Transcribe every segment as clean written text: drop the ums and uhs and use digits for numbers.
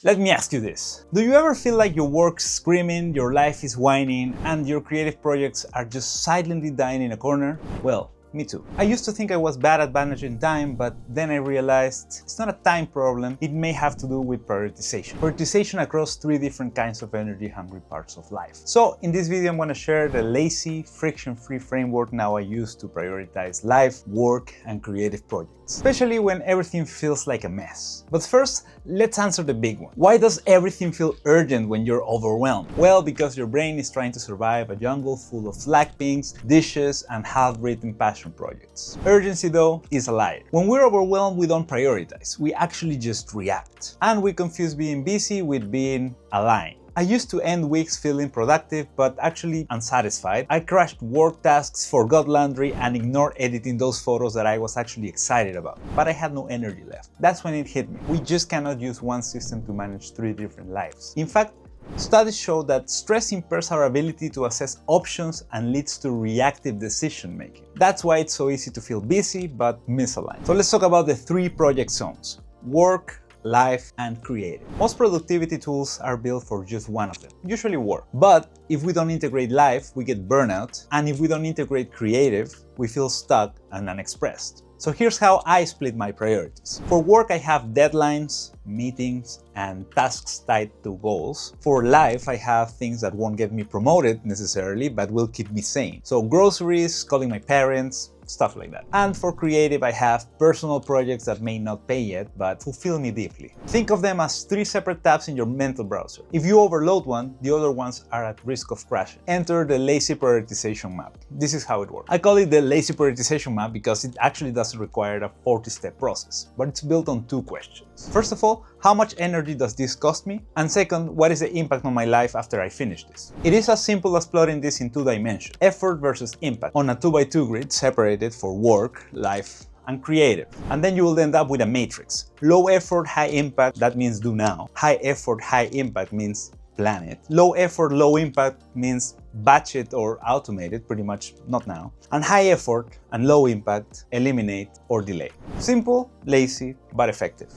Let me ask you this. Do you ever feel like your work's screaming, your life is whining, and your creative projects are just silently dying in a corner? Well, me too. I used to think I was bad at managing time, but then I realized it's not a time problem, it may have to do with prioritization. Prioritization across three different kinds of energy-hungry parts of life. So in this video, I'm going to share the lazy, friction-free framework now I use to prioritize life, work, and creative projects, especially when everything feels like a mess. But first, let's answer the big one. Why does everything feel urgent when you're overwhelmed? Well, because your brain is trying to survive a jungle full of Slack pings, dishes, and half-written passion projects. Urgency, though, is a liar. When we're overwhelmed, we don't prioritize. We actually just react. And we confuse being busy with being aligned. I used to end weeks feeling productive, but actually unsatisfied. I crashed work tasks, forgot laundry, and ignored editing those photos that I was actually excited about. But I had no energy left. That's when it hit me. We just cannot use one system to manage three different lives. In fact, studies show that stress impairs our ability to assess options and leads to reactive decision making. That's why it's so easy to feel busy but misaligned. So let's talk about the three project zones: work, life, and creative. Most productivity tools are built for just one of them, usually work. But if we don't integrate life, we get burnout, and if we don't integrate creative, we feel stuck and unexpressed. So here's how I split my priorities. For work, I have deadlines, meetings, and tasks tied to goals. For life, I have things that won't get me promoted necessarily, but will keep me sane. So groceries, calling my parents, stuff like that. And for creative, I have personal projects that may not pay yet, but fulfill me deeply. Think of them as three separate tabs in your mental browser. If you overload one, the other ones are at risk of crashing. Enter the lazy prioritization map. This is how it works. I call it the lazy prioritization map because it actually doesn't require a 40-step process, but it's built on two questions. First of all, how much energy does this cost me? And second, what is the impact on my life after I finish this? It is as simple as plotting this in two dimensions: effort versus impact, on a 2x2 grid separated for work, life, and creative. And then you will end up with a matrix. Low effort, high impact, that means do now. High effort, high impact means plan it. Low effort, low impact means batch it or automate it, pretty much not now. And high effort and low impact, eliminate or delay. Simple, lazy, but effective.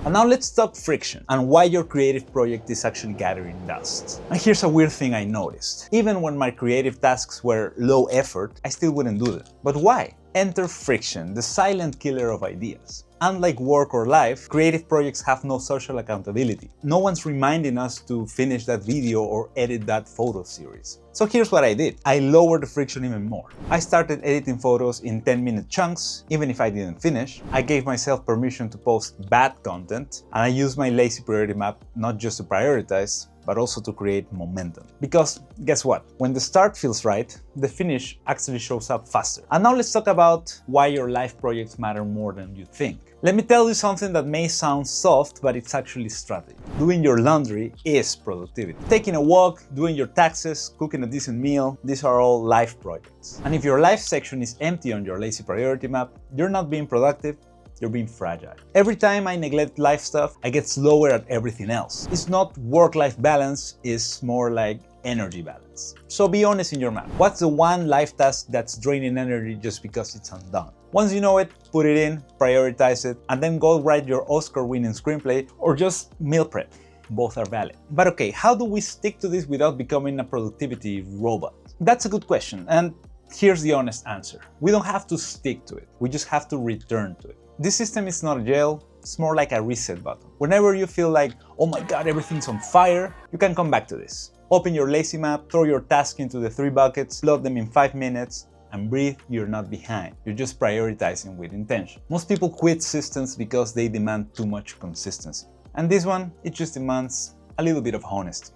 And now let's talk friction and why your creative project is actually gathering dust. And here's a weird thing I noticed. Even when my creative tasks were low effort, I still wouldn't do them. But why? Enter friction, the silent killer of ideas. Unlike work or life, creative projects have no social accountability. No one's reminding us to finish that video or edit that photo series. So here's what I did. I lowered the friction even more. I started editing photos in 10-minute chunks, even if I didn't finish. I gave myself permission to post bad content, and I used my lazy priority map not just to prioritize, but also to create momentum. Because guess what? When the start feels right, the finish actually shows up faster. And now let's talk about why your life projects matter more than you think. Let me tell you something that may sound soft, but it's actually strategy. Doing your laundry is productivity. Taking a walk, doing your taxes, cooking a decent meal, these are all life projects. And if your life section is empty on your lazy priority map, you're not being productive, you're being fragile. Every time I neglect life stuff, I get slower at everything else. It's not work-life balance, it's more like energy balance. So be honest in your map. What's the one life task that's draining energy just because it's undone? Once you know it, put it in, prioritize it, and then go write your Oscar-winning screenplay or just meal prep. Both are valid. But okay, how do we stick to this without becoming a productivity robot? That's a good question, and here's the honest answer. We don't have to stick to it. We just have to return to it. This system is not a jail, it's more like a reset button. Whenever you feel like, oh my god, everything's on fire, you can come back to this. Open your lazy map, throw your task into the three buckets, load them in 5 minutes, and breathe. You're not behind. You're just prioritizing with intention. Most people quit systems because they demand too much consistency. And this one, it just demands a little bit of honesty.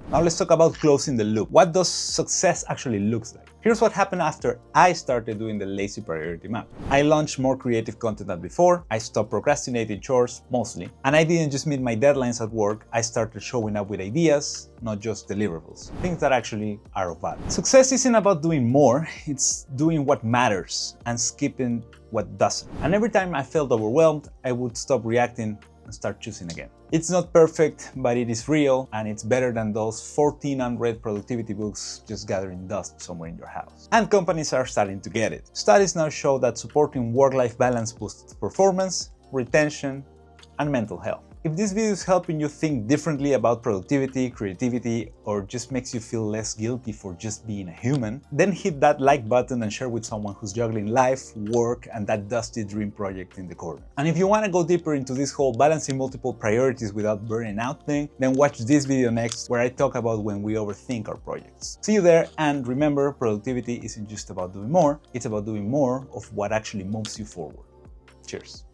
Now let's talk about closing the loop. What does success actually look like? Here's what happened after I started doing the lazy priority map. I launched more creative content than before, I stopped procrastinating chores, mostly, and I didn't just meet my deadlines at work, I started showing up with ideas, not just deliverables, things that actually are of value. Success isn't about doing more, it's doing what matters and skipping what doesn't. And every time I felt overwhelmed, I would stop reacting and start choosing again. It's not perfect, but it is real, and it's better than those 14 unread productivity books just gathering dust somewhere in your house. And companies are starting to get it. Studies now show that supporting work-life balance boosts performance, retention, and mental health. If this video is helping you think differently about productivity, creativity, or just makes you feel less guilty for just being a human, then hit that like button and share with someone who's juggling life, work, and that dusty dream project in the corner. And if you want to go deeper into this whole balancing multiple priorities without burning out thing, then watch this video next where I talk about when we overthink our projects. See you there, and remember, productivity isn't just about doing more, it's about doing more of what actually moves you forward. Cheers.